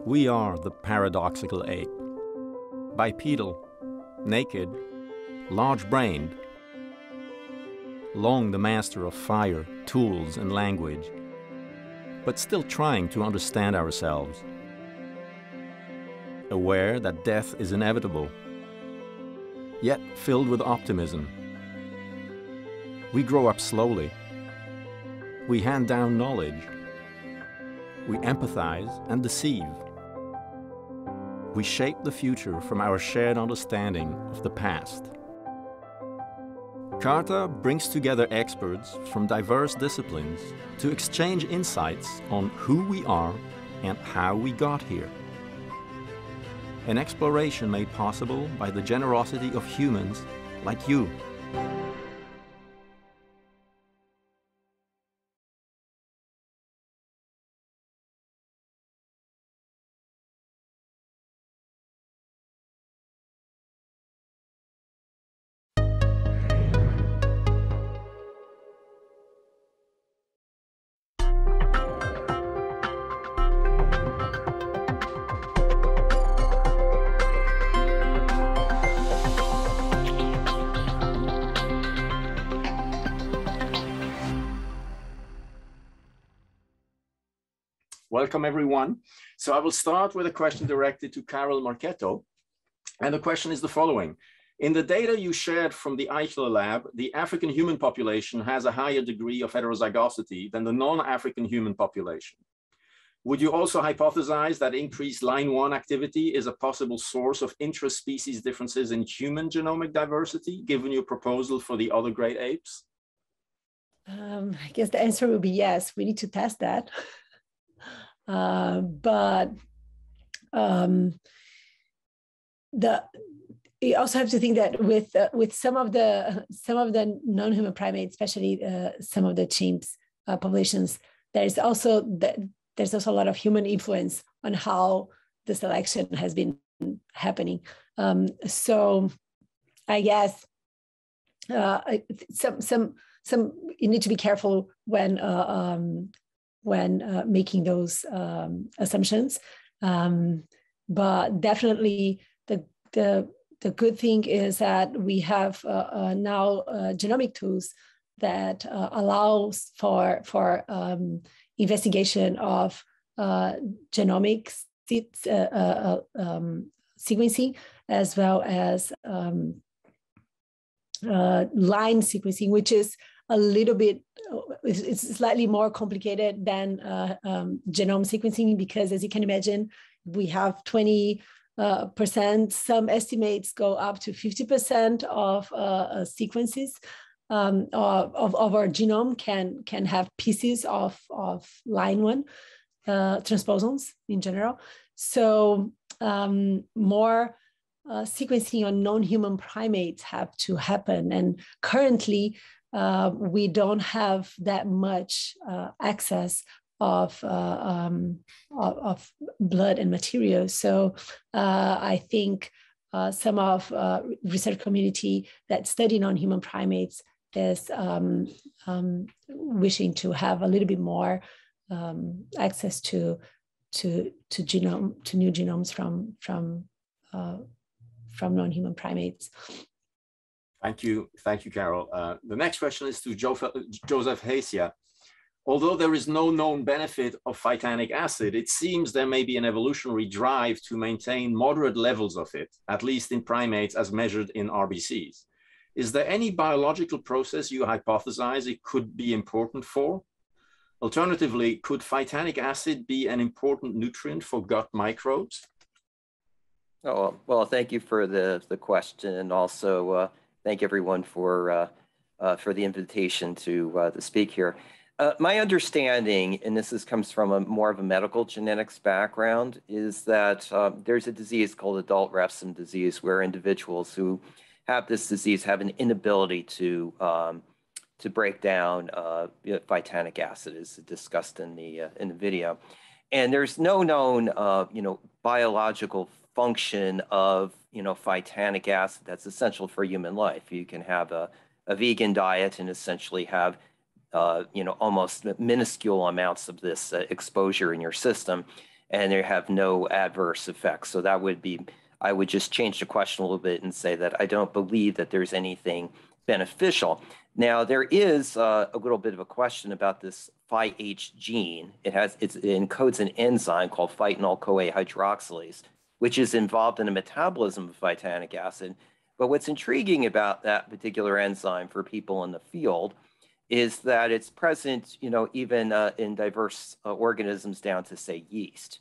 We are the paradoxical ape. Bipedal, naked, large-brained, long the master of fire, tools, and language, but still trying to understand ourselves. Aware that death is inevitable, yet filled with optimism. We grow up slowly. We hand down knowledge. We empathize and deceive. We shape the future from our shared understanding of the past. CARTA brings together experts from diverse disciplines to exchange insights on who we are and how we got here. An exploration made possible by the generosity of humans like you. Welcome, everyone. So I will start with a question directed to Carol Marchetto. And the question is the following. In the data you shared from the Eichler lab, the African human population has a higher degree of heterozygosity than the non-African human population. Would you also hypothesize that increased line 1 activity is a possible source of intra-species differences in human genomic diversity, given your proposal for the other great apes? I guess the answer will be yes. We need to test that. You also have to think that with some of the non-human primates, especially some of the chimps populations, there's also a lot of human influence on how the selection has been happening. So I guess some you need to be careful when making those assumptions. But definitely the good thing is that we have now genomic tools that allows for investigation of genomic sequencing, as well as line sequencing, which is a little bit, it's slightly more complicated than genome sequencing, because as you can imagine, we have 20%, some estimates go up to 50% of sequences of our genome can have pieces of line 1 transposons in general. So more sequencing on non-human primates have to happen. And currently, we don't have that much access of blood and material. So I think some of research community that study non-human primates is wishing to have a little bit more access to new genomes from non-human primates. Thank you, Carol. The next question is to Joseph Hesia. Although there is no known benefit of phytanic acid, it seems there may be an evolutionary drive to maintain moderate levels of it, at least in primates as measured in RBCs. Is there any biological process you hypothesize it could be important for? Alternatively, could phytanic acid be an important nutrient for gut microbes? Oh, well, thank you for the question, and also thank everyone for the invitation to speak here. My understanding, and this comes from more of a medical genetics background, is that there's a disease called adult Refsum disease, where individuals who have this disease have an inability to break down phytanic acid, as discussed in the video, and there's no known biological function of phytanic acid that's essential for human life. You can have a vegan diet and essentially have almost minuscule amounts of this exposure in your system. and they have no adverse effects. So that would be, I would just change the question a little bit and say that I don't believe that there's anything beneficial. Now, there is a little bit of a question about this Phi-H gene. It encodes an enzyme called phytanol-CoA hydroxylase, which is involved in the metabolism of phytanic acid. But what's intriguing about that particular enzyme for people in the field is that it's present, even in diverse organisms down to, say, yeast.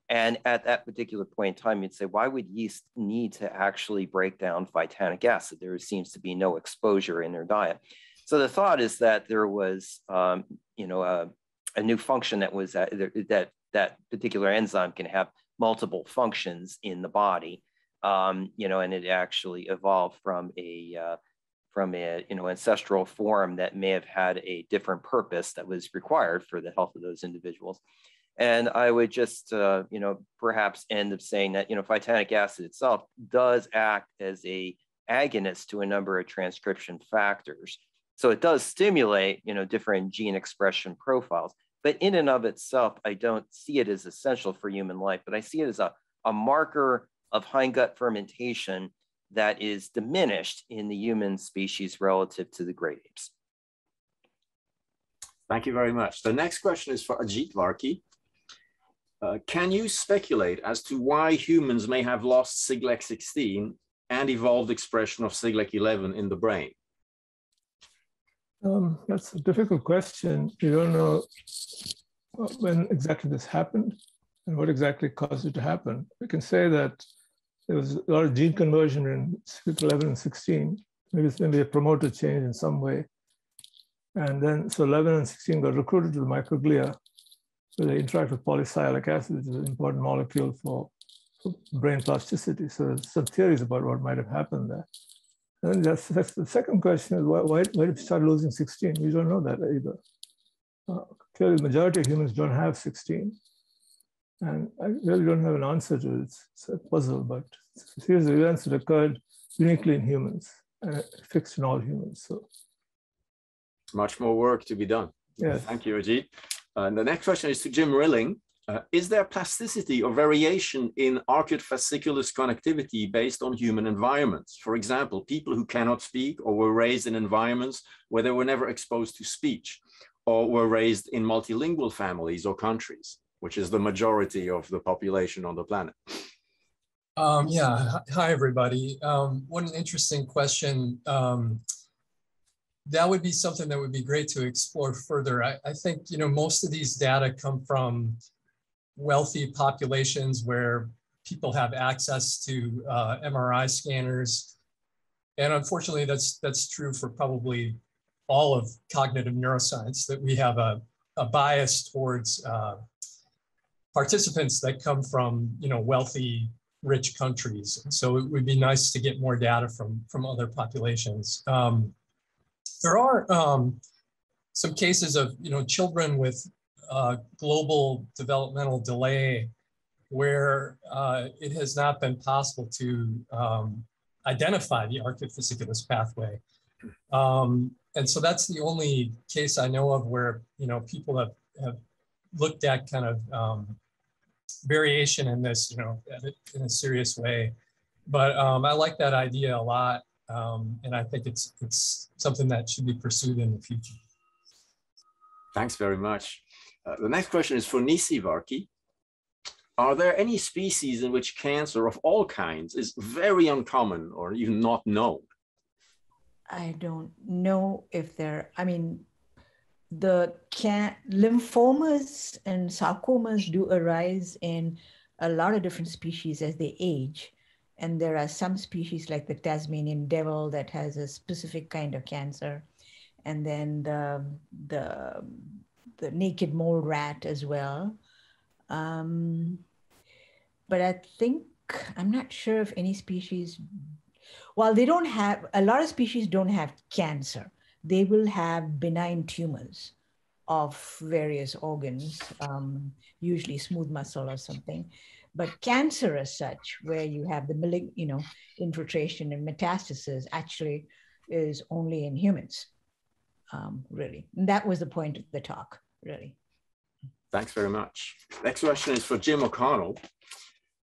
And at that particular point in time, you'd say, why would yeast need to actually break down phytanic acid? There seems to be no exposure in their diet. So the thought is that there was, a new function that was that particular enzyme can have multiple functions in the body, and it actually evolved from ancestral form that may have had a different purpose that was required for the health of those individuals. And I would just, perhaps end up saying that, phytanic acid itself does act as a agonist to a number of transcription factors. So it does stimulate, different gene expression profiles, but in and of itself, I don't see it as essential for human life, but I see it as a marker of hindgut fermentation that is diminished in the human species relative to the great apes. Thank you very much. The next question is for Ajit Varki. Can you speculate as to why humans may have lost Siglec-16 and evolved expression of Siglec-11 in the brain? That's a difficult question. We don't know when exactly this happened and what exactly caused it to happen. We can say that there was a lot of gene conversion in Siglec-11 and 16. Maybe it's maybe a promoter change in some way. And then, so 11 and 16 got recruited to the microglia, where they interact with polysialic acid, which is an important molecule for brain plasticity. So there's some theories about what might have happened there. And that's the second question is why did we start losing 16? We don't know that either. Clearly, the majority of humans don't have 16. And I really don't have an answer to it. It's a puzzle, but here's the events that occurred uniquely in humans, fixed in all humans. So much more work to be done. Yes. Thank you, Ajit. And the next question is to Jim Rilling. Is there plasticity or variation in arcuate fasciculus connectivity based on human environments? For example, people who cannot speak or were raised in environments where they were never exposed to speech, or were raised in multilingual families or countries, which is the majority of the population on the planet. Yeah, hi everybody. What an interesting question. That would be something that would be great to explore further. I think, most of these data come from wealthy populations where people have access to MRI scanners. And unfortunately, that's true for probably all of cognitive neuroscience, that we have a bias towards participants that come from, wealthy, rich countries. So it would be nice to get more data from other populations. There are some cases of, children with global developmental delay where it has not been possible to identify the arcuate fasciculus pathway. And so that's the only case I know of where, people have looked at kind of variation in this, in a serious way. But I like that idea a lot. And I think it's something that should be pursued in the future. Thanks very much. The next question is for Nisi Varki. Are there any species in which cancer of all kinds is very uncommon or even not known? I don't know if there, the lymphomas and sarcomas do arise in a lot of different species as they age. And there are some species like the Tasmanian devil that has a specific kind of cancer. And then the naked mole rat as well. But I think, I'm not sure if any species, well, they don't have, a lot of species don't have cancer. They will have benign tumors of various organs, usually smooth muscle or something. But cancer as such, where you have the infiltration and metastasis, actually is only in humans, really. And that was the point of the talk, really. Thanks very much. Next question is for Jim O'Connell.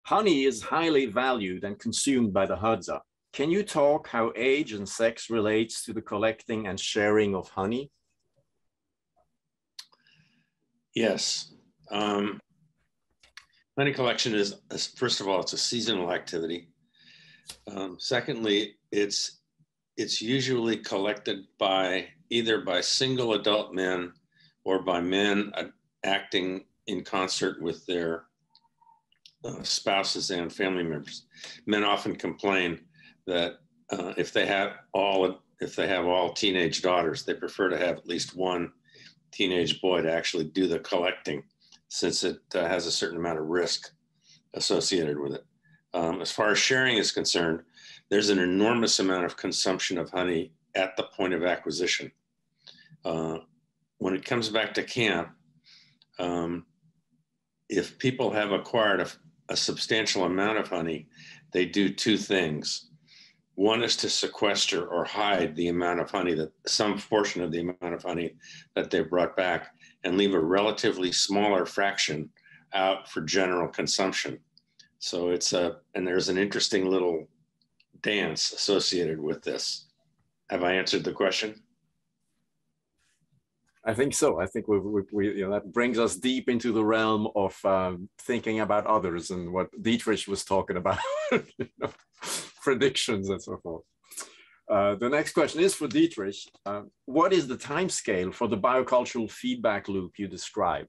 Honey is highly valued and consumed by the Hadza. Can you talk how age and sex relates to the collecting and sharing of honey? Yes. Honey collection is, first of all, it's a seasonal activity. Secondly, it's usually collected by either by single adult men or by men acting in concert with their spouses and family members. Men often complain that if they have all teenage daughters, they prefer to have at least one teenage boy to actually do the collecting, since it has a certain amount of risk associated with it. As far as sharing is concerned, there's an enormous amount of consumption of honey at the point of acquisition. When it comes back to camp, if people have acquired a substantial amount of honey, they do two things. One is to sequester or hide the amount of honey, some portion of the amount of honey that they brought back, and leave a relatively smaller fraction out for general consumption. So and there's an interesting little dance associated with this. Have I answered the question? I think so. I think that brings us deep into the realm of thinking about others and what Dietrich was talking about, predictions and so forth. The next question is for Dietrich. What is the time scale for the biocultural feedback loop you described?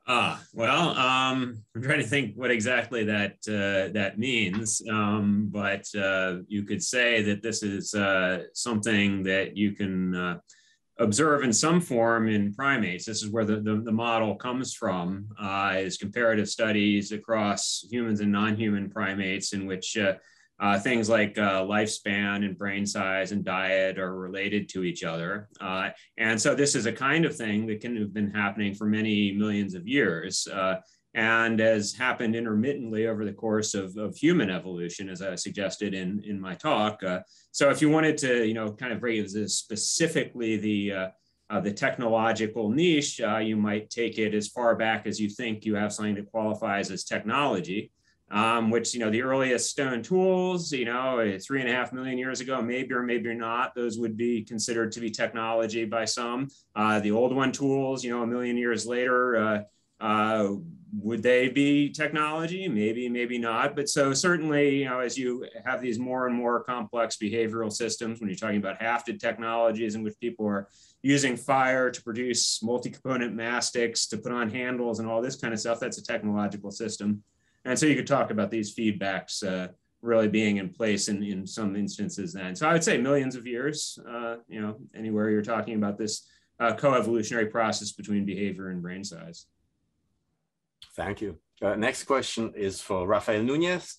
Well, I'm trying to think what exactly that means, but you could say that this is something that you can observe in some form in primates. This is where the model comes from, is comparative studies across humans and non-human primates, in which things like lifespan and brain size and diet are related to each other. And so this is a kind of thing that can have been happening for many millions of years, and has happened intermittently over the course of human evolution, as I suggested in my talk. So if you wanted to, kind of raise this specifically the technological niche, you might take it as far back as you think you have something that qualifies as technology. Which, the earliest stone tools, 3.5 million years ago, maybe or maybe not, those would be considered to be technology by some. The old one tools, 1 million years later, would they be technology? Maybe, maybe not. But so certainly, as you have these more and more complex behavioral systems, when you're talking about hafted technologies in which people are using fire to produce multi-component mastics, to put on handles and all this kind of stuff, that's a technological system. And so you could talk about these feedbacks really being in place in some instances then. So I would say millions of years, anywhere you're talking about this coevolutionary process between behavior and brain size. Thank you. Next question is for Rafael Nunez.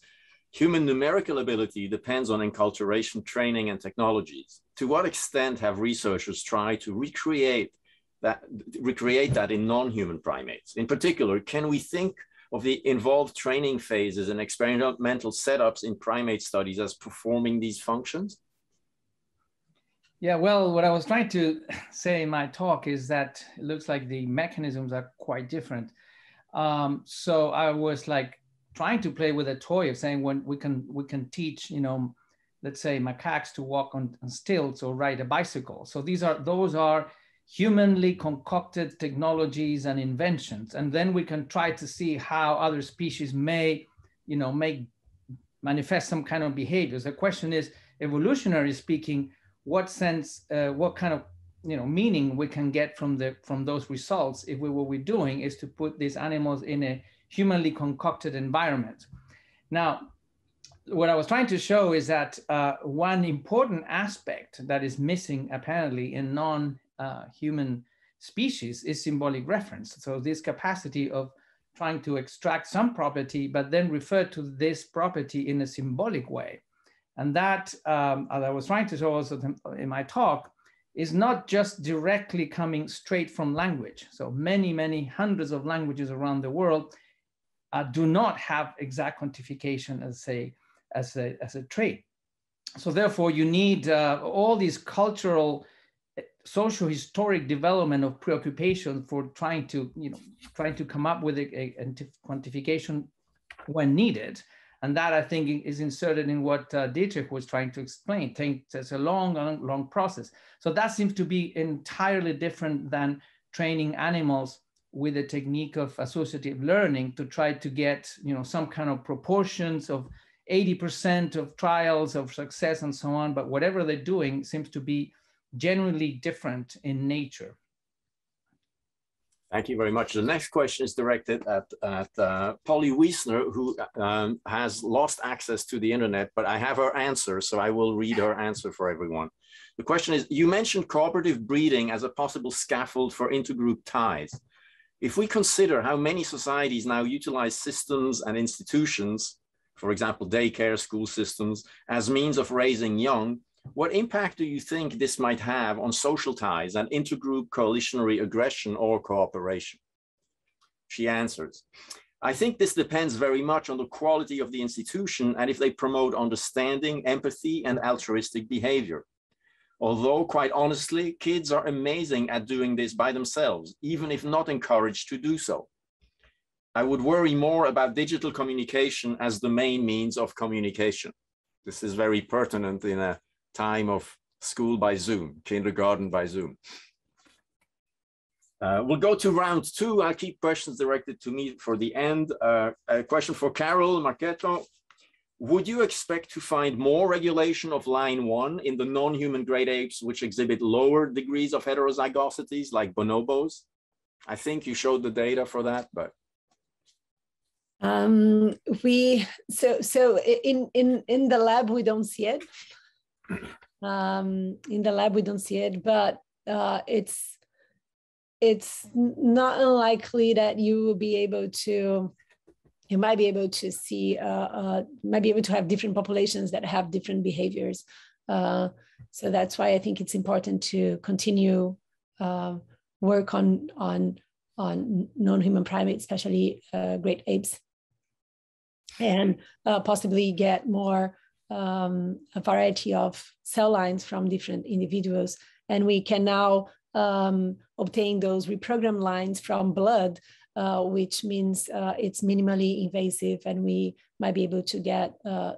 Human numerical ability depends on enculturation, training, and technologies. To what extent have researchers tried to recreate that in non-human primates? In particular, can we think of the involved training phases and experimental setups in primate studies as performing these functions? Yeah, well, what I was trying to say in my talk is that it looks like the mechanisms are quite different. So I was like trying to play with a toy of saying, when we can teach, let's say macaques to walk on stilts or ride a bicycle. So those are humanly concocted technologies and inventions. And then we can try to see how other species may manifest some kind of behaviors. The question is, evolutionary speaking, what kind of meaning we can get from those results if what we're doing is to put these animals in a humanly concocted environment. Now, what I was trying to show is that one important aspect that is missing apparently in non-human species is symbolic reference. So this capacity of trying to extract some property, but then refer to this property in a symbolic way. And that, as I was trying to show also in my talk, is not just directly coming straight from language. So many, many hundreds of languages around the world do not have exact quantification as a trait. So therefore you need all these cultural social historic development of preoccupation for trying to come up with a quantification when needed. And that, I think, is inserted in what Dietrich was trying to explain. It's a long process. So that seems to be entirely different than training animals with a technique of associative learning to try to get some kind of proportions of 80% of trials of success and so on. But whatever they're doing seems to be genuinely different in nature. Thank you very much. The next question is directed at Polly Wiesner, who has lost access to the internet, but I have her answer, so I will read her answer for everyone. The question is, you mentioned cooperative breeding as a possible scaffold for intergroup ties. If we consider how many societies now utilize systems and institutions, for example, daycare, school systems, as means of raising young, what impact do you think this might have on social ties and intergroup coalitionary aggression or cooperation? She answers, I think this depends very much on the quality of the institution and if they promote understanding, empathy, and altruistic behavior. Although, quite honestly, kids are amazing at doing this by themselves, even if not encouraged to do so. I would worry more about digital communication as the main means of communication. This is very pertinent in a time of school by Zoom, kindergarten by Zoom. We'll go to round two. I'll keep questions directed to me for the end. A question for Carol Marchetto. Would you expect to find more regulation of line 1 in the non-human great apes which exhibit lower degrees of heterozygosities like bonobos? I think you showed the data for that, but. In the lab, we don't see it. In the lab, we don't see it, but it's not unlikely that you will be able to, you might be able to see, might be able to have different populations that have different behaviors. So that's why I think it's important to continue work on non-human primates, especially great apes, and possibly get more a variety of cell lines from different individuals. And we can now obtain those reprogrammed lines from blood, which means it's minimally invasive, and we might be able to get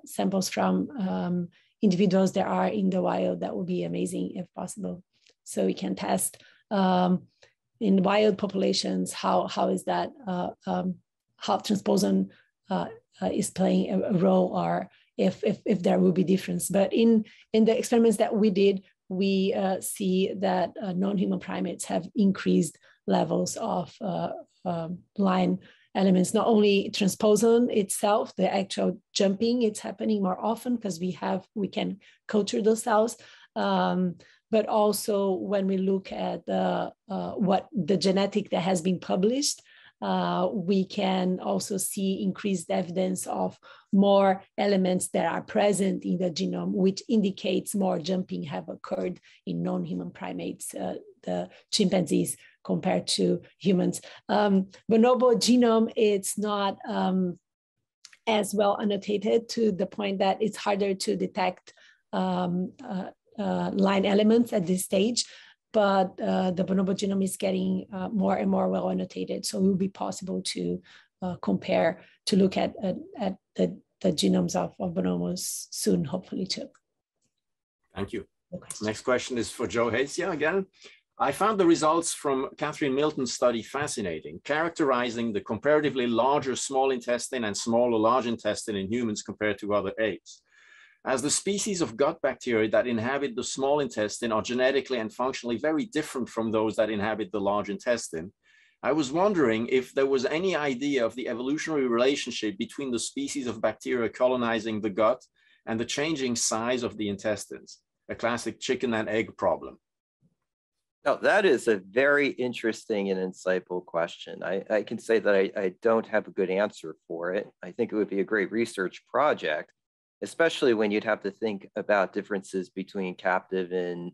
samples from individuals that are in the wild. That would be amazing if possible. So we can test in wild populations how is that, how transposon is playing a role, or if there will be difference. But in the experiments that we did, we see that non-human primates have increased levels of line elements, not only transposon itself, the actual jumping, it's happening more often because we can culture those cells, but also when we look at what the genetic that has been published, we can also see increased evidence of more elements that are present in the genome, which indicates more jumping have occurred in non-human primates, the chimpanzees, compared to humans. Bonobo genome, it's not as well annotated to the point that it's harder to detect line elements at this stage. But the bonobo genome is getting more and more well annotated. So it will be possible to compare, to look at the genomes of bonobos soon, hopefully too. Thank you. Next question is for Joe Hasia again. I found the results from Catherine Milton's study fascinating, characterizing the comparatively larger small intestine and smaller large intestine in humans compared to other apes. As the species of gut bacteria that inhabit the small intestine are genetically and functionally very different from those that inhabit the large intestine, I was wondering if there was any idea of the evolutionary relationship between the species of bacteria colonizing the gut and the changing size of the intestines, a classic chicken and egg problem. Oh, that is a very interesting and insightful question. I can say that I don't have a good answer for it. I think it would be a great research project, especially when you'd have to think about differences between captive and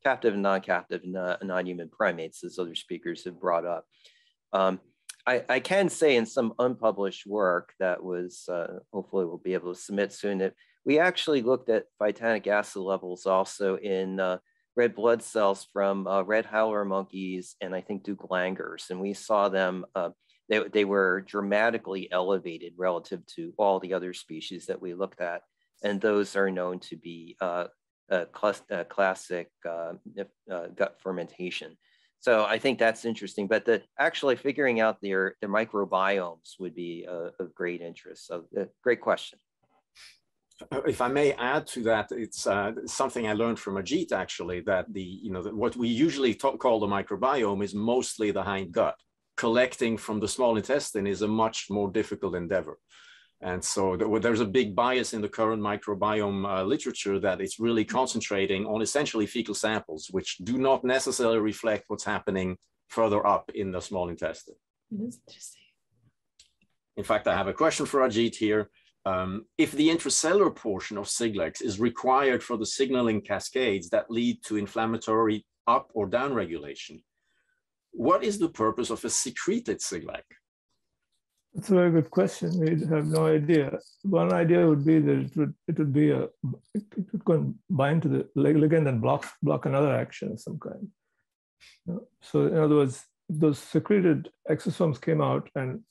captive and non-captive non-human primates, as other speakers have brought up. I can say in some unpublished work that was, hopefully we'll be able to submit soon, that we actually looked at phytanic acid levels also in red blood cells from red howler monkeys and I think Duke-Langurs, and we saw them, they were dramatically elevated relative to all the other species that we looked at. And those are known to be classic gut fermentation. So I think that's interesting, but actually figuring out their microbiomes would be of great interest. So great question. If I may add to that, it's something I learned from Ajit actually, that what we usually call the microbiome is mostly the hind gut. Collecting from the small intestine is a much more difficult endeavor. And so there's a big bias in the current microbiome literature that it's really concentrating on essentially fecal samples, which do not necessarily reflect what's happening further up in the small intestine. That's interesting. In fact, I have a question for Ajit here. If the intracellular portion of Siglex is required for the signaling cascades that lead to inflammatory up or down regulation, what is the purpose of a secreted Siglex? That's a very good question. We have no idea. One idea would be that it would go and bind to the ligand and block another action of some kind. So in other words, if those secreted exosomes came out and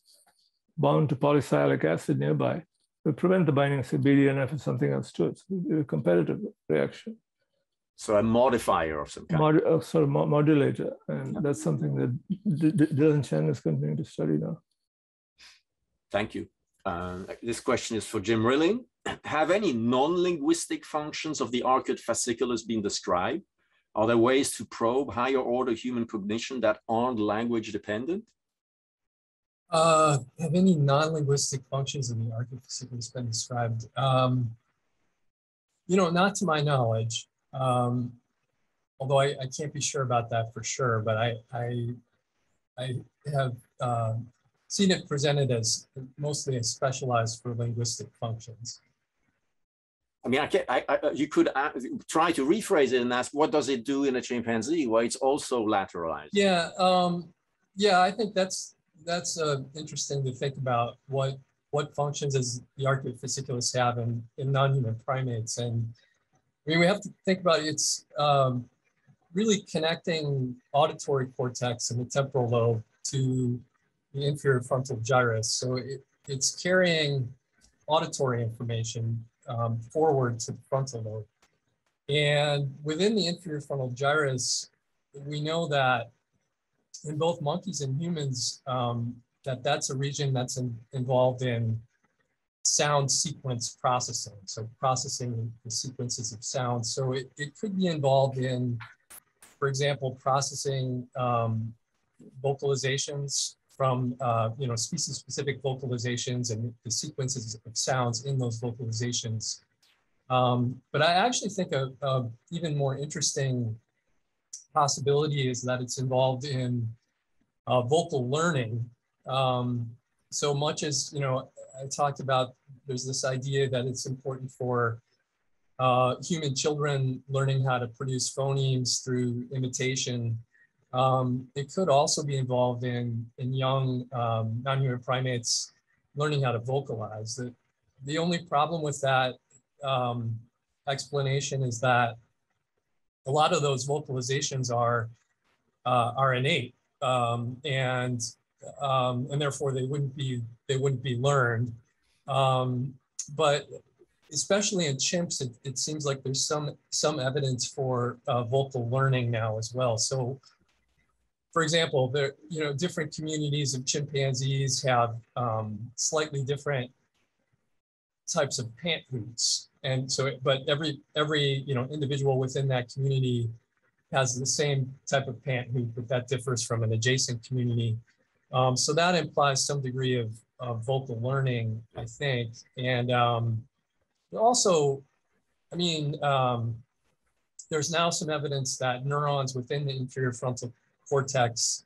bound to polysialic acid nearby, it would prevent the binding of BDNF and something else to it. So it would be a competitive reaction. So a modifier of some kind. Sort of modulator. And that's something that Dylan Chen is continuing to study now. Thank you. This question is for Jim Rilling. Have any non-linguistic functions of the arcuate fasciculus been described? Are there ways to probe higher order human cognition that aren't language dependent? Have any non-linguistic functions of the arcuate fasciculus been described? Not to my knowledge, although I can't be sure about that for sure, but I have seen it presented as mostly as specialized for linguistic functions. I mean, you could try to rephrase it and ask, what does it do in a chimpanzee where it's also lateralized? Yeah, I think that's interesting to think about. What functions does the arcuate fasciculus have in non-human primates? And I mean, we have to think about it's really connecting auditory cortex and the temporal lobe to the inferior frontal gyrus. So it's carrying auditory information forward to the frontal lobe. And within the inferior frontal gyrus, we know that in both monkeys and humans, that's a region that's involved in sound sequence processing. So processing the sequences of sound. So it could be involved in, for example, processing vocalizations from species-specific vocalizations and the sequences of sounds in those vocalizations. But I actually think a even more interesting possibility is that it's involved in vocal learning. So much as, I talked about, there's this idea that it's important for human children learning how to produce phonemes through imitation. It could also be involved in young non-human primates learning how to vocalize. The only problem with that explanation is that a lot of those vocalizations are innate, and therefore they wouldn't be learned. But especially in chimps, it seems like there's some evidence for vocal learning now as well. So, for example, different communities of chimpanzees have slightly different types of pant roots, and so, but every individual within that community has the same type of pant root, but that differs from an adjacent community. So that implies some degree of vocal learning, I think, and also, I mean, there's now some evidence that neurons within the inferior frontal cortex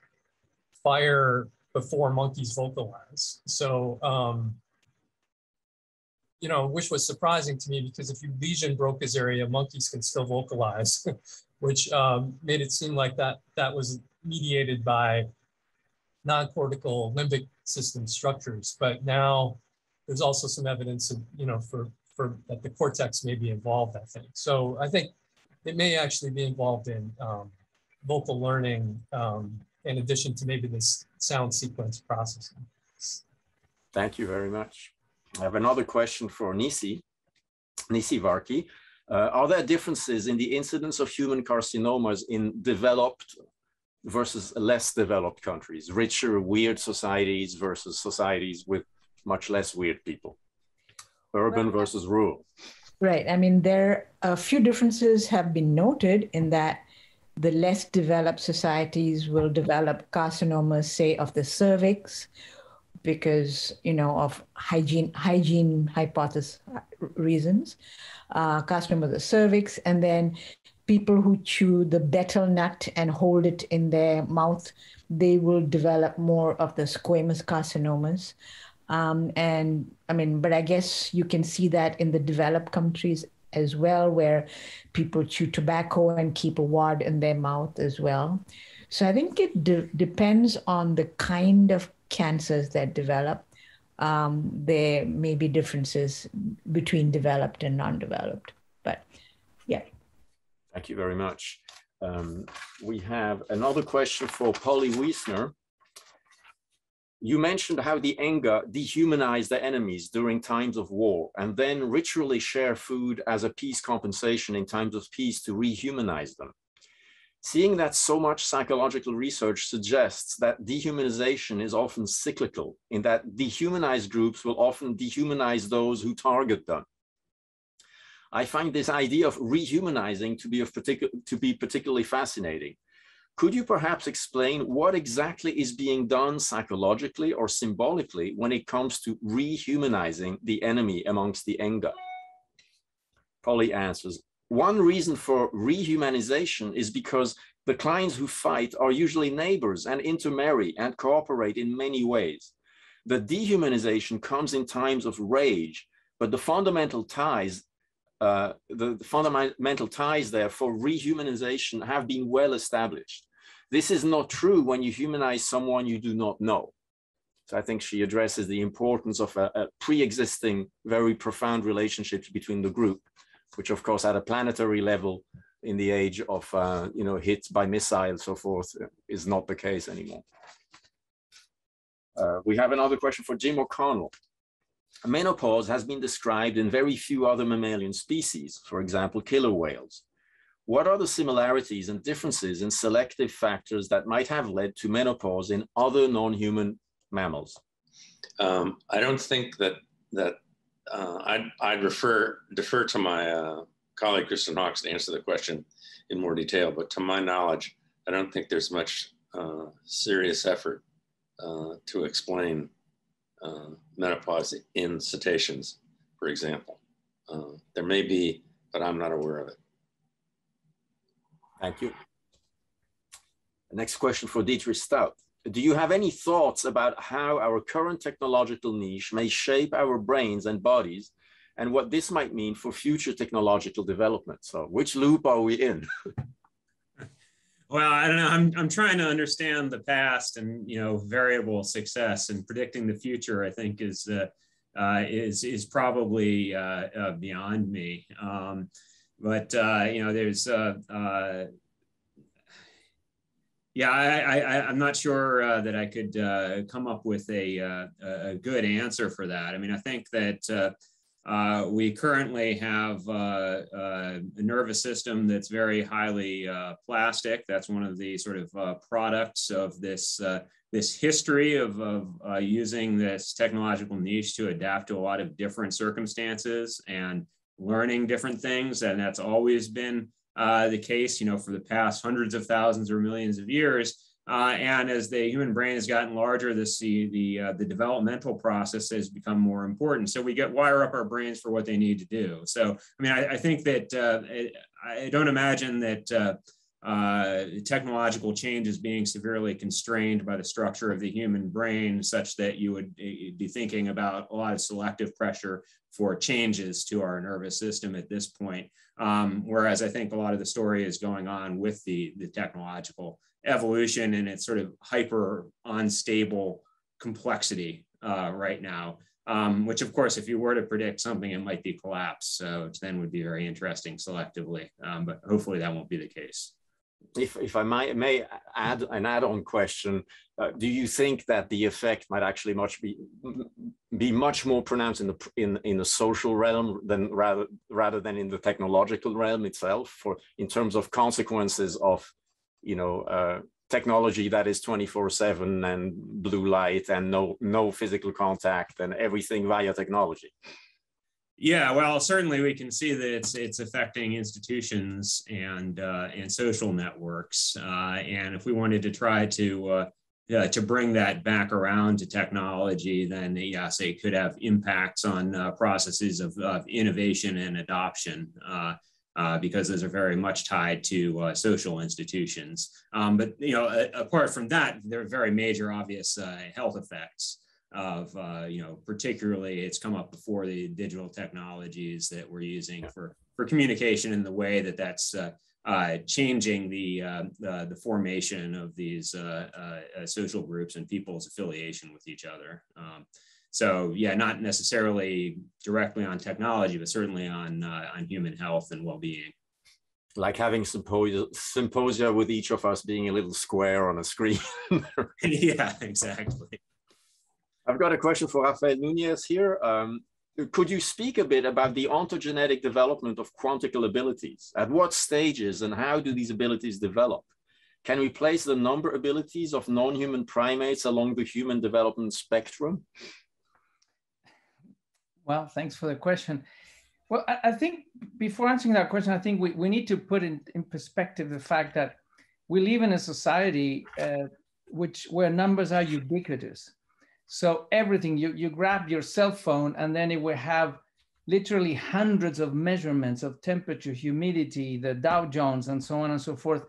fire before monkeys vocalize. So, which was surprising to me, because if you lesion Broca's area, monkeys can still vocalize, which made it seem like that was mediated by non-cortical limbic system structures. But now there's also some evidence of, for that the cortex may be involved, I think. So I think it may actually be involved in vocal learning in addition to maybe this sound sequence processing. Thank you very much. I have another question for Nisi Varki. Are there differences in the incidence of human carcinomas in developed versus less developed countries, richer, weird societies versus societies with much less weird people, urban versus rural? Right. I mean, there are a few differences have been noted in that the less developed societies will develop carcinomas, say, of the cervix, because, you know, of hygiene hypothesis reasons, carcinoma of the cervix, and then people who chew the betel nut and hold it in their mouth, they will develop more of the squamous carcinomas. And I mean, but I guess you can see that in the developed countries as well, where people chew tobacco and keep a wad in their mouth as well. So I think it depends on the kind of cancers that develop. There may be differences between developed and non-developed, but yeah. Thank you very much. We have another question for Polly Wiesner. You mentioned how the Enga dehumanize their enemies during times of war and then ritually share food as a peace compensation in times of peace to rehumanize them. Seeing that so much psychological research suggests that dehumanization is often cyclical, in that dehumanized groups will often dehumanize those who target them. I find this idea of rehumanizing to be particularly fascinating. Could you perhaps explain what exactly is being done psychologically or symbolically when it comes to rehumanizing the enemy amongst the Enga? Polly answers, one reason for rehumanization is because the clans who fight are usually neighbors and intermarry and cooperate in many ways. The dehumanization comes in times of rage, but the fundamental ties there for rehumanization have been well established. This is not true when you humanize someone you do not know. So I think she addresses the importance of a pre-existing, very profound relationship between the group, which of course at a planetary level in the age of hits by missiles, so forth, is not the case anymore. We have another question for Jim O'Connell. Menopause has been described in very few other mammalian species, for example, killer whales. What are the similarities and differences in selective factors that might have led to menopause in other non-human mammals? I don't think that I'd defer to my colleague Kristen Hawkes to answer the question in more detail, but to my knowledge, I don't think there's much serious effort to explain menopause in cetaceans, for example. There may be, but I'm not aware of it. Thank you. The next question for Dietrich Stout. Do you have any thoughts about how our current technological niche may shape our brains and bodies and what this might mean for future technological development? So which loop are we in? Well, I don't know. I'm trying to understand the past and variable success, and predicting the future, I think, is probably beyond me. But there's I'm not sure that I could come up with a good answer for that. I mean, I think that we currently have a nervous system that's very highly plastic. That's one of the sort of products of this history of using this technological niche to adapt to a lot of different circumstances and learning different things. And that's always been the case, for the past hundreds of thousands or millions of years. And as the human brain has gotten larger, the developmental process has become more important. So we wire up our brains for what they need to do. So, I mean, I think that I don't imagine that technological change is being severely constrained by the structure of the human brain, such that you would be thinking about a lot of selective pressure for changes to our nervous system at this point. Whereas I think a lot of the story is going on with the technological evolution and its sort of hyper unstable complexity right now. which of course, if you were to predict something, it might be collapse. So which then would be very interesting selectively, but hopefully that won't be the case. If I may add an add-on question, do you think that the effect might actually be much more pronounced in the social realm than rather than in the technological realm itself, in terms of consequences of, you know, technology that is 24/7 and blue light and no physical contact and everything via technology? Yeah, well, certainly we can see that it's affecting institutions and social networks. And if we wanted to try to bring that back around to technology, then yes, it could have impacts on processes of innovation and adoption, because those are very much tied to social institutions. But you know, apart from that, there are very major, obvious health effects of, you know, particularly it's come up before, the digital technologies that we're using for communication, in the way that that's changing the formation of these social groups and people's affiliation with each other. So yeah, not necessarily directly on technology, but certainly on human health and well-being. Like having symposia with each of us being a little square on a screen. Yeah, exactly. I've got a question for Rafael Nunez here. Could you speak a bit about the ontogenetic development of quantical abilities? At what stages and how do these abilities develop? Can we place the number abilities of non-human primates along the human development spectrum? Well, thanks for the question. Well, I think before answering that question, I think we need to put in perspective the fact that we live in a society where numbers are ubiquitous. So everything, you grab your cell phone and then it will have literally hundreds of measurements of temperature, humidity, the Dow Jones, and so on and so forth.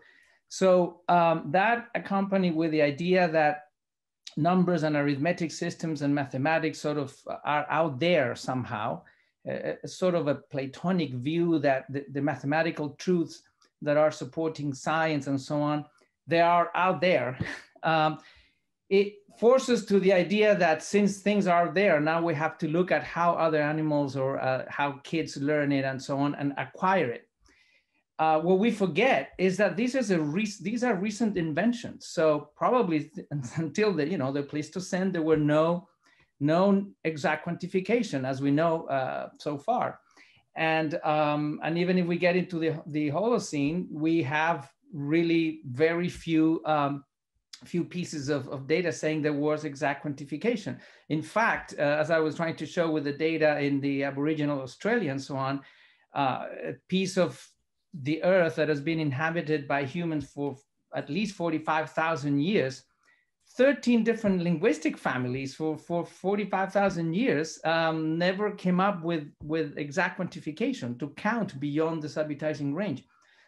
So that accompanied with the idea that numbers and arithmetic systems and mathematics sort of are out there somehow, sort of a Platonic view that the mathematical truths that are supporting science and so on, they are out there. It forces to the idea that since things are there, now we have to look at how other animals or how kids learn it and so on and acquire it. What we forget is that these are recent inventions. So probably until the Pleistocene, there were no known exact quantification, as we know so far. And even if we get into the Holocene, we have really very few pieces of data saying there was exact quantification. In fact, as I was trying to show with the data in the Aboriginal Australia and so on, a piece of the earth that has been inhabited by humans for at least 45,000 years, 13 different linguistic families for 45,000 years never came up with exact quantification to count beyond the subitizing range.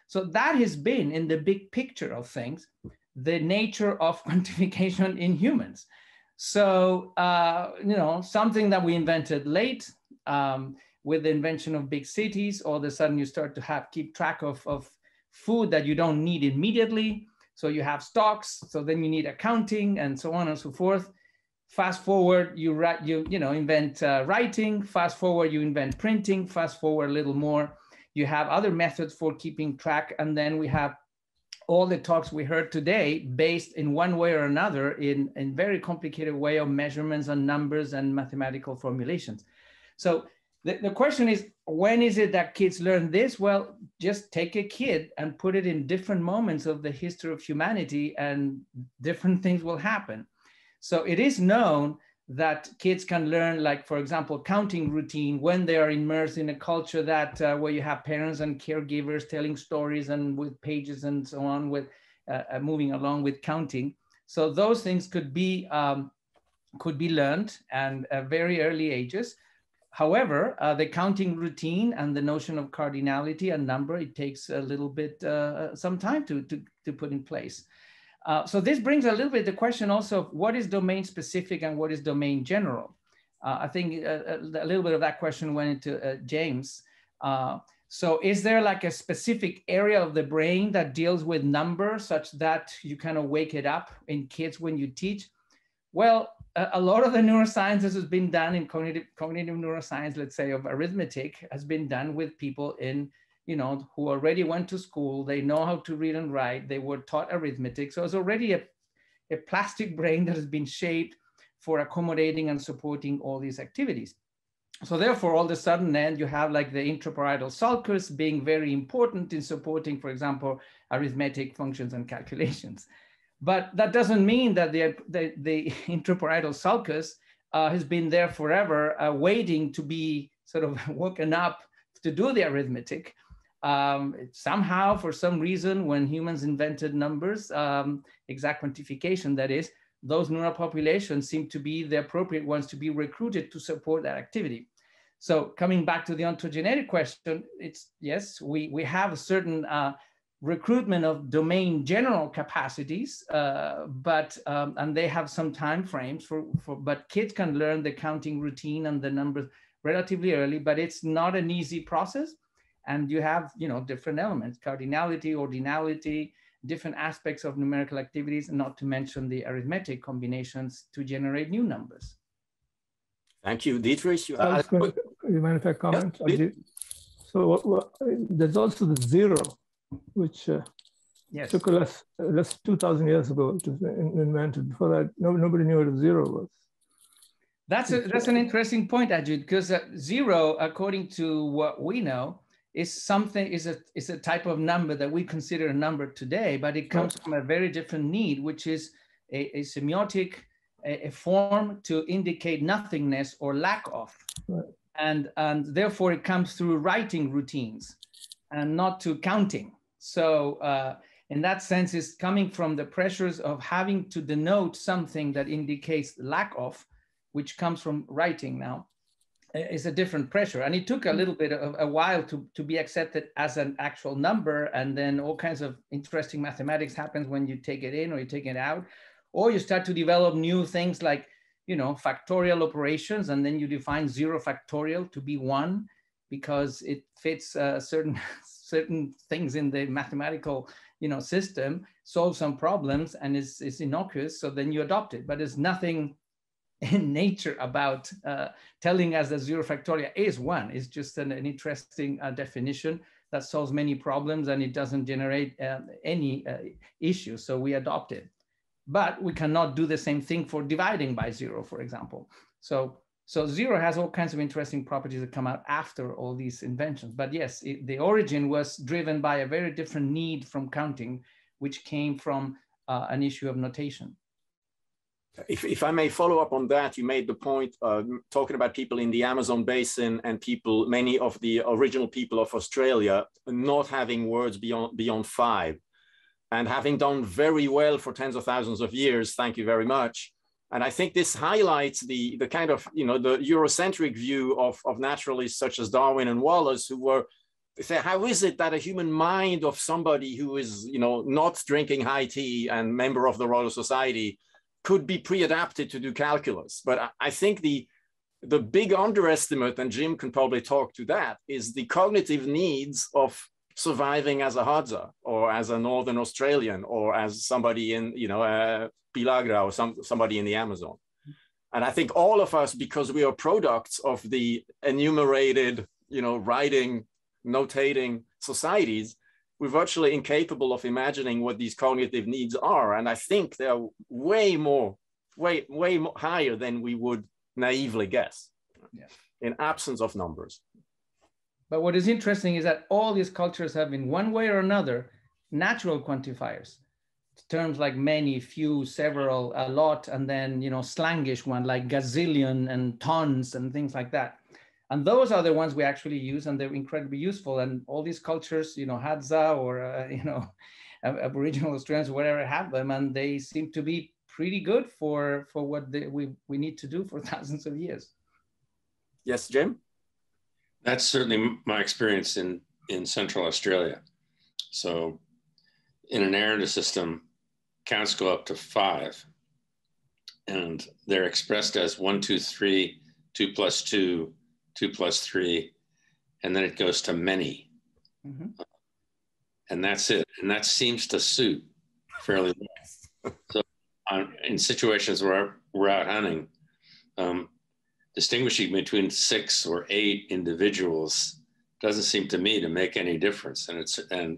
So that has been, in the big picture of things, the nature of quantification in humans. So, something that we invented late with the invention of big cities, all of a sudden you start to keep track of food that you don't need immediately. So you have stocks, so then you need accounting and so on and so forth. Fast forward, you invent writing. Fast forward, you invent printing. Fast forward a little more, you have other methods for keeping track. And then we have all the talks we heard today based in one way or another in very complicated way of measurements and numbers and mathematical formulations. So the question is, when is it that kids learn this? Well, just take a kid and put it in different moments of the history of humanity and different things will happen. So it is known that kids can learn, like, for example, counting routine when they are immersed in a culture that where you have parents and caregivers telling stories and with pages and so on, with moving along with counting. So those things could be learned and at very early ages. However, the counting routine and the notion of cardinality and number, it takes a little bit, some time to put in place. So this brings a little bit the question also of what is domain specific and what is domain general. I think a little bit of that question went into James. So is there like a specific area of the brain that deals with numbers such that you kind of wake it up in kids when you teach? Well, a lot of the neurosciences has been done in cognitive neuroscience, let's say, of arithmetic, has been done with people in, who already went to school. They know how to read and write. They were taught arithmetic. So it's already a plastic brain that has been shaped for accommodating and supporting all these activities. So therefore, all of a sudden, then you have like the intraparietal sulcus being very important in supporting, for example, arithmetic functions and calculations. But that doesn't mean that the intraparietal sulcus has been there forever, waiting to be sort of woken up to do the arithmetic. Somehow, for some reason, when humans invented numbers, exact quantification, that is, those neural populations seem to be the appropriate ones to be recruited to support that activity. So coming back to the ontogenetic question, it's yes, we have a certain recruitment of domain general capacities, and they have some time frames but kids can learn the counting routine and the numbers relatively early, but it's not an easy process. And you have, different elements, cardinality, ordinality, different aspects of numerical activities, not to mention the arithmetic combinations to generate new numbers. Thank you. Dietrich, you mind if I comment? Yeah, so there's also the zero, which yes, took us 2,000 years ago to invented. Before that, nobody knew what a zero was. That's an interesting point, Ajit, because zero, according to what we know, is a type of number that we consider a number today, but it comes from a very different need, which is a semiotic, a form to indicate nothingness or lack of. Right. And therefore it comes through writing routines and not to counting. So in that sense, it's coming from the pressures of having to denote something that indicates lack of, which comes from writing now. Is a different pressure. And it took a little bit of a while to be accepted as an actual number. And then all kinds of interesting mathematics happens when you take it in or you take it out, or you start to develop new things like, factorial operations. And then you define 0 factorial to be 1 because it fits certain things in the mathematical, system, solves some problems and is innocuous. So then you adopt it, but there's nothing in nature about telling us that 0 factorial is 1. It's just an interesting definition that solves many problems and it doesn't generate any issue. So we adopt it. But we cannot do the same thing for dividing by 0, for example. So 0 has all kinds of interesting properties that come out after all these inventions. But yes, the origin was driven by a very different need from counting, which came from an issue of notation. If I may follow up on that, you made the point talking about people in the Amazon basin and many of the original people of Australia not having words beyond 5 and having done very well for tens of thousands of years. Thank you very much. And I think this highlights the kind of, the Eurocentric view of naturalists such as Darwin and Wallace, who say, how is it that a human mind of somebody who is, not drinking high tea and member of the Royal Society could be pre-adapted to do calculus? But I think the big underestimate, and Jim can probably talk to that, is the cognitive needs of surviving as a Hadza or as a Northern Australian or as somebody in, Pilagra or somebody in the Amazon. And I think all of us, because we are products of the enumerated, writing, notating societies, we're virtually incapable of imagining what these cognitive needs are. And I think they're way more higher than we would naively guess, in absence of numbers. But what is interesting is that all these cultures have, in one way or another, natural quantifiers. Terms like many, few, several, a lot, and then, slangish one like gazillion and tons and things like that. And those are the ones we actually use, and they're incredibly useful. And all these cultures, Hadza or, Aboriginal Australians, whatever, have them, and they seem to be pretty good for what we need to do for thousands of years. Yes, Jim? That's certainly my experience in Central Australia. So in an Aranda system, counts go up to 5, and they're expressed as 1, 2, 3, 2 plus 2, 2 plus 3, and then it goes to many. Mm-hmm. And that's it. And that seems to suit fairly well. So in situations where were out hunting, distinguishing between 6 or 8 individuals doesn't seem to me to make any difference. And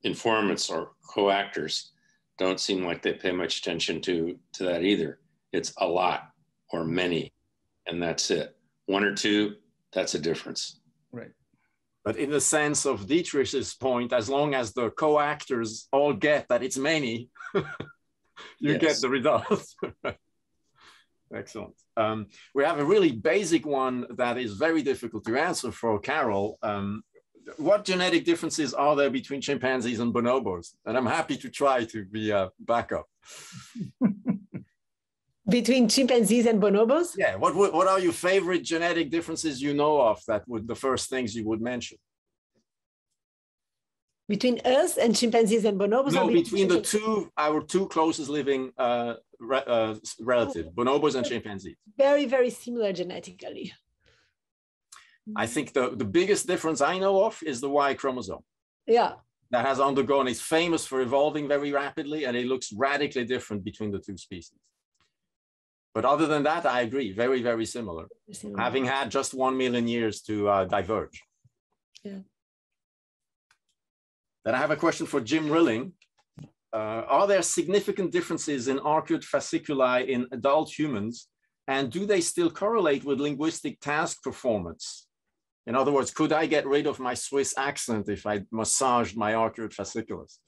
informants or co-actors don't seem like they pay much attention to that either. It's a lot or many, and that's it. 1 or 2, that's a difference. Right. But in the sense of Dietrich's point, as long as the co-actors all get that it's many, you get the results. Excellent. We have a really basic one that is very difficult to answer for Carol. What genetic differences are there between chimpanzees and bonobos? And I'm happy to try to be a backup. Between chimpanzees and bonobos? Yeah, what are your favorite genetic differences you know of that would the first things you would mention? Between us and chimpanzees and bonobos? No, between our two closest living relatives, bonobos and chimpanzees. Very, very similar genetically. I think the biggest difference I know of is the Y chromosome. Yeah. That has undergone, it's famous for evolving very rapidly, and it looks radically different between the two species. But other than that, I agree, very, very similar, having had just 1 million years to diverge. Yeah. Then I have a question for Jim Rilling. Are there significant differences in arcuate fasciculi in adult humans, and do they still correlate with linguistic task performance? In other words, could I get rid of my Swiss accent if I massaged my arcuate fasciculus?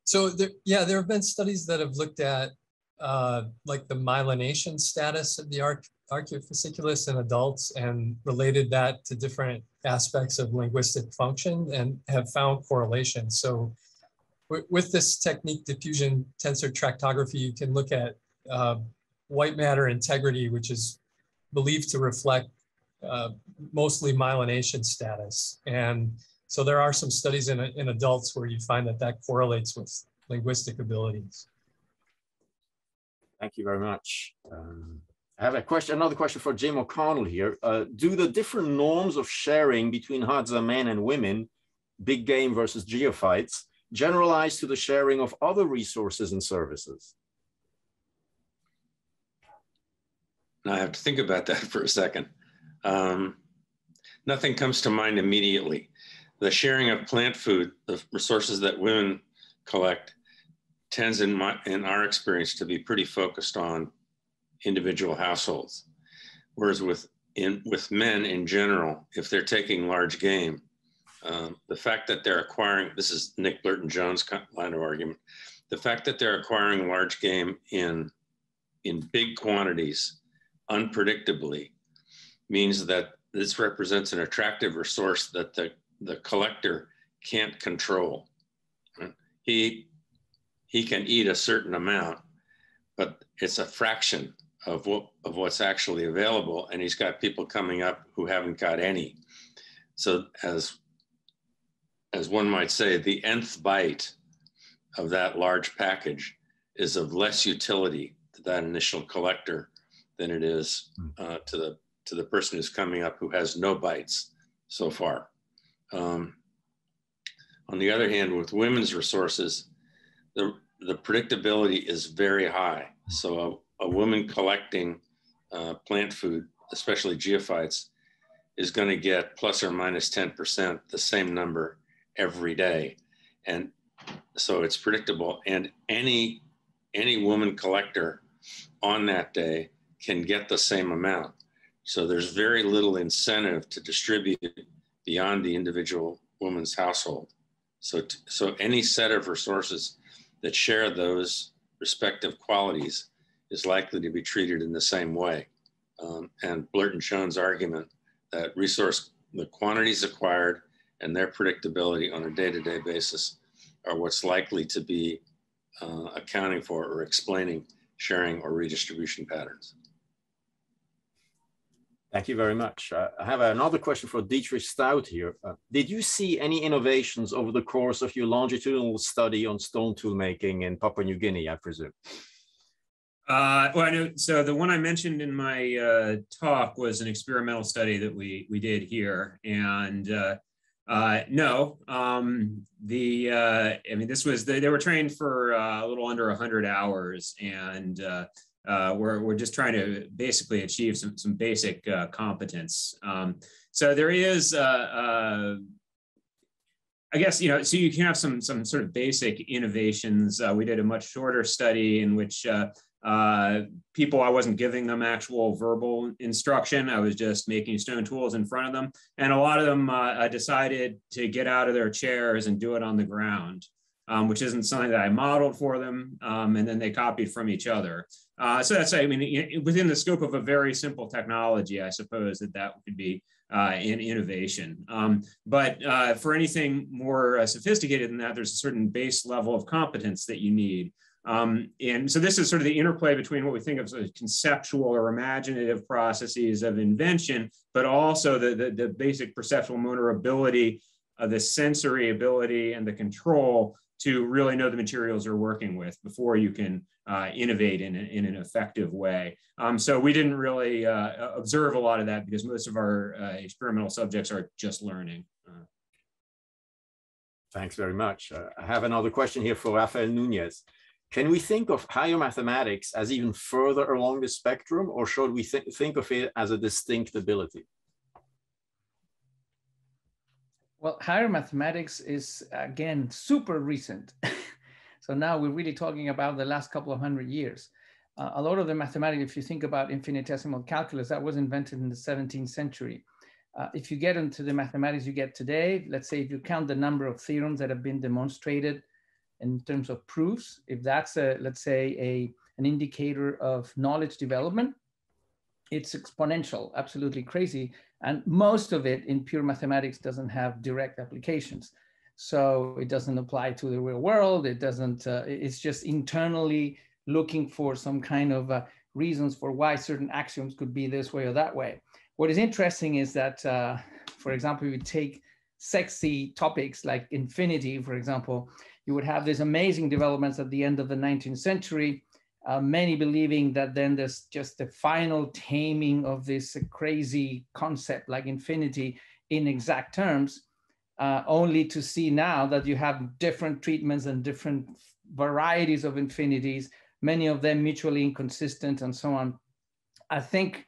So there have been studies that have looked at like the myelination status of the arcuate fasciculus in adults and related that to different aspects of linguistic function and have found correlations. So with this technique, diffusion tensor tractography, you can look at white matter integrity, which is believed to reflect mostly myelination status. And so there are some studies in adults where you find that correlates with linguistic abilities. Thank you very much. I have another question for Jim O'Connell here. Do the different norms of sharing between Hadza men and women, big game versus geophytes, generalize to the sharing of other resources and services? Now I have to think about that for a second. Nothing comes to mind immediately. The sharing of plant food, the resources that women collect, tends in our experience to be pretty focused on individual households. Whereas with men in general, if they're taking large game, the fact that they're acquiring, this is Nick Blurton-Jones' line of argument, the fact that they're acquiring large game in big quantities unpredictably means that this represents an attractive resource that the collector can't control. He can eat a certain amount, but it's a fraction of what's actually available, and he's got people coming up who haven't got any. So as one might say, the nth bite of that large package is of less utility to that initial collector than it is to the person who's coming up who has no bites so far. On the other hand, with women's resources, the predictability is very high. So a woman collecting plant food, especially geophytes, is going to get plus or minus 10%, the same number every day. And so it's predictable. And any woman collector on that day can get the same amount. So there's very little incentive to distribute beyond the individual woman's household. So any set of resources that share those respective qualities is likely to be treated in the same way. And Blurton-Jones' argument that the quantities acquired and their predictability on a day-to-day basis are what's likely to be accounting for or explaining sharing or redistribution patterns. Thank you very much. I have another question for Dietrich Stout here. Did you see any innovations over the course of your longitudinal study on stone tool making in Papua New Guinea, I presume? Well, I know, so the one I mentioned in my talk was an experimental study that we did here. And no, I mean, this was, they were trained for a little under 100 hours, and we're just trying to basically achieve some basic competence. So there is, I guess, you know, so you can have some sort of basic innovations. We did a much shorter study in which people, I wasn't giving them actual verbal instruction. I was just making stone tools in front of them. And a lot of them decided to get out of their chairs and do it on the ground, which isn't something that I modeled for them. And then they copied from each other. So that's, I mean, within the scope of a very simple technology, I suppose that could be in innovation. But for anything more sophisticated than that, there's a certain base level of competence that you need. And so this is sort of the interplay between what we think of as conceptual or imaginative processes of invention, but also the basic perceptual motor ability, the sensory ability, and the control to really know the materials you're working with before you can innovate in an effective way. So we didn't really observe a lot of that because most of our experimental subjects are just learning. Thanks very much. I have another question here for Rafael Nunez. Can we think of higher mathematics as even further along the spectrum, or should we think of it as a distinct ability? Well, higher mathematics is, again, super recent. So now we're really talking about the last couple of 100 years. A lot of the mathematics, if you think about infinitesimal calculus, that was invented in the 17th century. If you get into the mathematics you get today, let's say if you count the number of theorems that have been demonstrated in terms of proofs, if that's let's say an indicator of knowledge development, it's exponential, absolutely crazy. And most of it in pure mathematics doesn't have direct applications. So it doesn't apply to the real world. It doesn't, it's just internally looking for some kind of reasons for why certain axioms could be this way or that way. What is interesting is that, for example, if you take sexy topics like infinity, for example, you would have these amazing developments at the end of the 19th century, many believing that then there's just the final taming of this crazy concept like infinity in exact terms, only to see now that you have different treatments and different varieties of infinities, many of them mutually inconsistent and so on. I think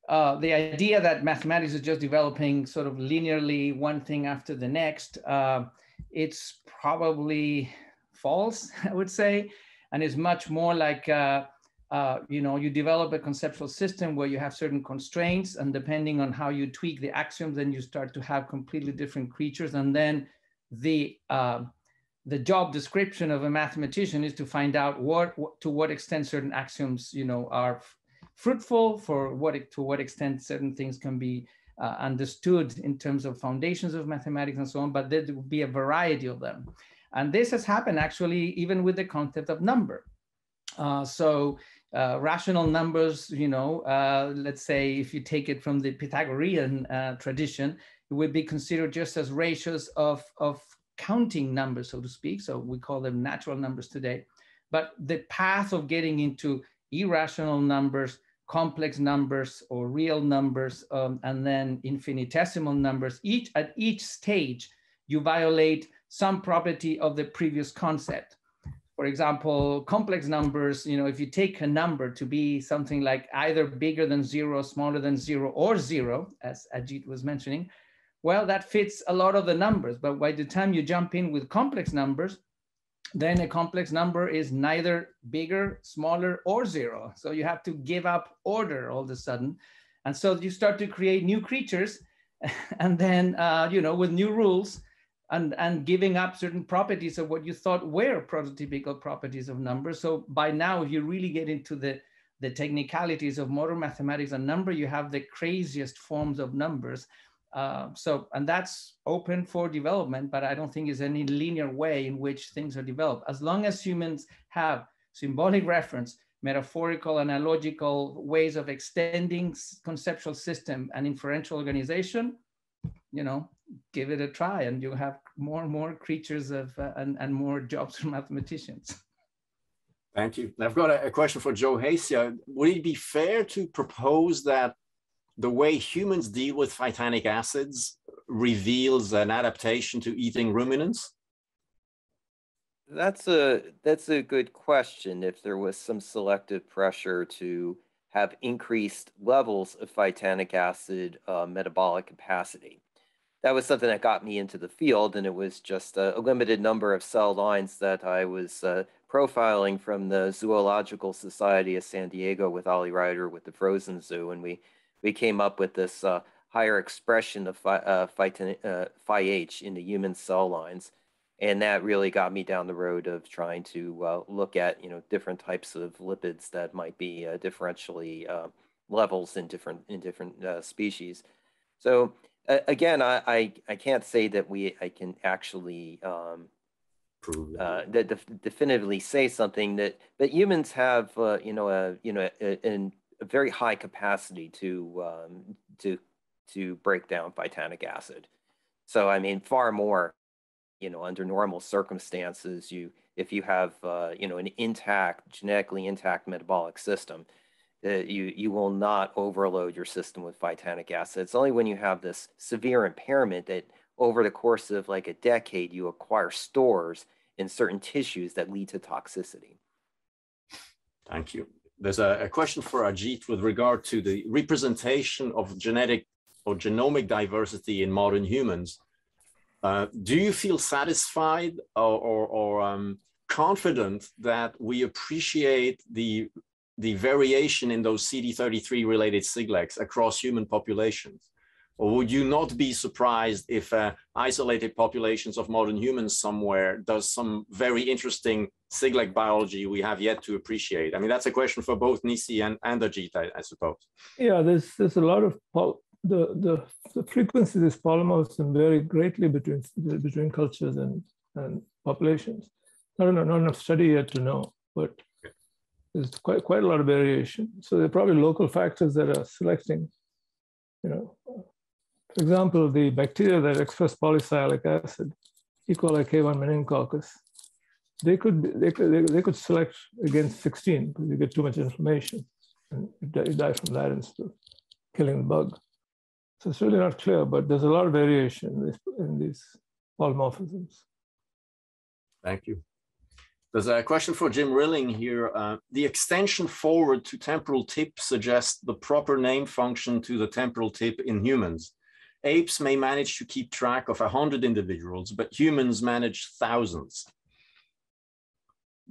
the idea that mathematics is just developing sort of linearly one thing after the next, it's probably false, I would say. And it's much more like, you know, you develop a conceptual system where you have certain constraints, and depending on how you tweak the axioms, then you start to have completely different creatures. And then the job description of a mathematician is to find out to what extent certain axioms, you know, are fruitful, to what extent certain things can be understood in terms of foundations of mathematics and so on, but there will be a variety of them. And this has happened actually even with the concept of number. Rational numbers, you know, let's say if you take it from the Pythagorean tradition, it would be considered just as ratios of counting numbers, so to speak. So we call them natural numbers today. But the path of getting into irrational numbers, complex numbers, or real numbers, and then infinitesimal numbers, at each stage, you violate some property of the previous concept. For example, complex numbers, you know, if you take a number to be something like either bigger than 0, smaller than 0, or 0, as Ajit was mentioning, well, that fits a lot of the numbers. But by the time you jump in with complex numbers, then a complex number is neither bigger, smaller, or 0. So you have to give up order all of a sudden. And so you start to create new creatures, and then, you know, with new rules, and giving up certain properties of what you thought were prototypical properties of numbers. So by now, if you really get into the technicalities of modern mathematics and number, you have the craziest forms of numbers. And that's open for development, but I don't think there's any linear way in which things are developed. As long as humans have symbolic reference, metaphorical, analogical ways of extending conceptual system and inferential organization, you know, give it a try, and you have more and more creatures and more jobs for mathematicians. Thank you. I've got a question for Joe Hasia. Would it be fair to propose that the way humans deal with phytanic acids reveals an adaptation to eating ruminants? That's a good question. If there was some selective pressure to have increased levels of phytanic acid metabolic capacity. That was something that got me into the field, and it was just a limited number of cell lines that I was profiling from the Zoological Society of San Diego with Ollie Ryder with the Frozen Zoo, and we came up with this higher expression of Phi-H in the human cell lines. And that really got me down the road of trying to look at, different types of lipids that might be differentially levels in different species. So again, I can't say that I can actually definitively say something that humans have a very high capacity to break down phytanic acid. So I mean, far more. Under normal circumstances, if you have an genetically intact metabolic system, you will not overload your system with phytanic acid. It's only when you have this severe impairment that over the course of like a decade, you acquire stores in certain tissues that lead to toxicity. Thank you. There's a question for Ajit with regard to the representation of genetic or genomic diversity in modern humans. Do you feel satisfied or confident that we appreciate the variation in those CD33 related siglecs across human populations? Or would you not be surprised if isolated populations of modern humans somewhere does some very interesting siglec biology we have yet to appreciate? I mean, that's a question for both Nisi and Ajit, I suppose. Yeah, there's a lot of the frequency of this polymorphism vary greatly between cultures and populations. Not enough study yet to know, but there's quite a lot of variation. So there are probably local factors that are selecting. For example, the bacteria that express polysialic acid, E. coli K1 meningococcus, they could select against 16 because you get too much inflammation, and you die from that instead of killing the bug. So it's really not clear, but there's a lot of variation in these polymorphisms. Thank you. There's a question for Jim Rilling here. The extension forward to temporal tip suggests the proper name function to the temporal tip in humans. Apes may manage to keep track of 100 individuals, but humans manage thousands.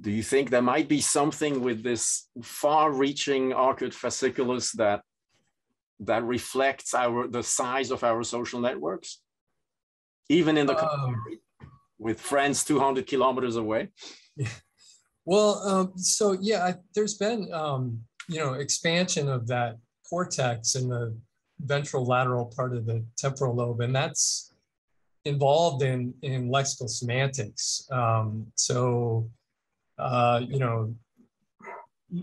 Do you think there might be something with this far-reaching arcuate fasciculus that reflects the size of our social networks, even in the country, with friends 200 kilometers away? Yeah. Well, so yeah, there's been expansion of that cortex in the ventral lateral part of the temporal lobe, and that's involved in lexical semantics.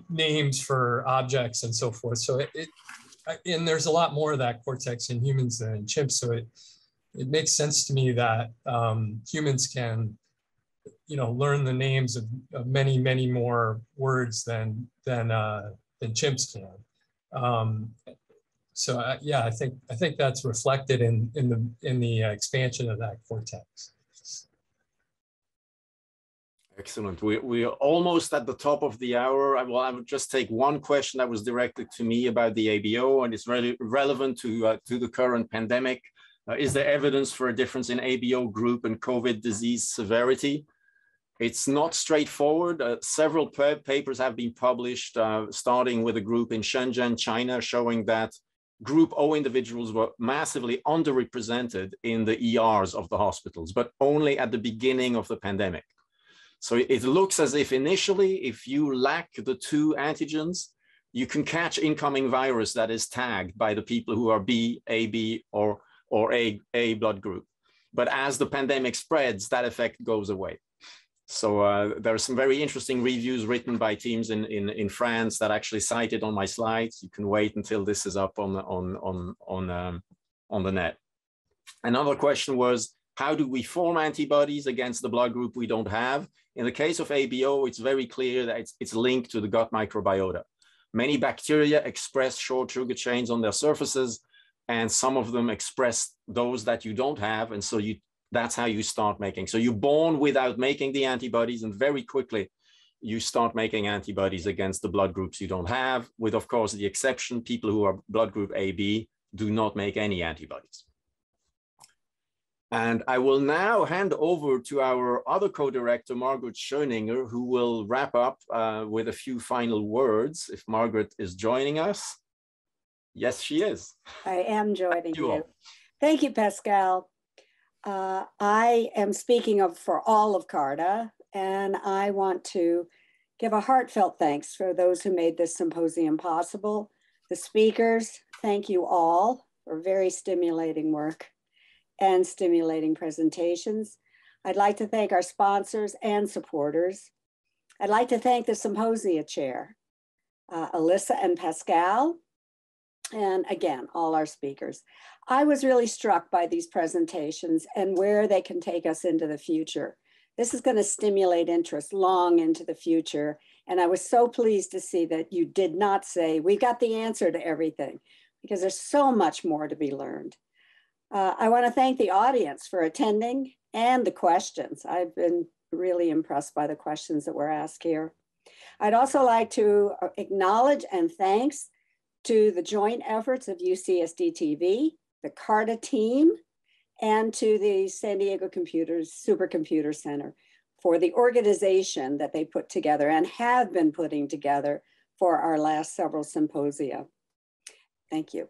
Names for objects and so forth. So and there's a lot more of that cortex in humans than in chimps. So it makes sense to me that humans can, learn the names of many, many more words than chimps can. Yeah, I think that's reflected in the expansion of that cortex. Excellent. We are almost at the top of the hour. I would just take one question that was directed to me about the ABO, and it's really relevant to the current pandemic. Is there evidence for a difference in ABO group and COVID disease severity? It's not straightforward. Several papers have been published, starting with a group in Shenzhen, China, showing that Group O individuals were massively underrepresented in the ERs of the hospitals, but only at the beginning of the pandemic. So it looks as if initially, if you lack the two antigens, you can catch incoming virus that is tagged by the people who are B, AB, or A blood group. But as the pandemic spreads, that effect goes away. So there are some very interesting reviews written by teams in France that actually cited on my slides. You can wait until this is up on the net. Another question was, how do we form antibodies against the blood group we don't have? In the case of ABO, it's very clear that it's linked to the gut microbiota. Many bacteria express short sugar chains on their surfaces. and some of them express those that you don't have. And so that's how you start making. So you're born without making the antibodies, and very quickly you start making antibodies against the blood groups you don't have, with, of course, the exception, people who are blood group AB do not make any antibodies. And I will now hand over to our other co-director, Margaret Schoeninger, who will wrap up with a few final words, if Margaret is joining us. Yes, she is. I am joining you. Thank you, Pascal. I am speaking for all of CARTA, and I want to give a heartfelt thanks for those who made this symposium possible. The speakers, thank you all for very stimulating work and stimulating presentations. I'd like to thank our sponsors and supporters. I'd like to thank the symposia chair, Alyssa and Pascal, and again, all our speakers. I was really struck by these presentations and where they can take us into the future. This is going to stimulate interest long into the future. And I was so pleased to see that you did not say, we got the answer to everything, because there's so much more to be learned. I want to thank the audience for attending and the questions. I've been really impressed by the questions that were asked here. I'd also like to acknowledge and thanks to the joint efforts of UCSD TV, the CARTA team, and to the San Diego Supercomputer Center for the organization that they put together and have been putting together for our last several symposia. Thank you.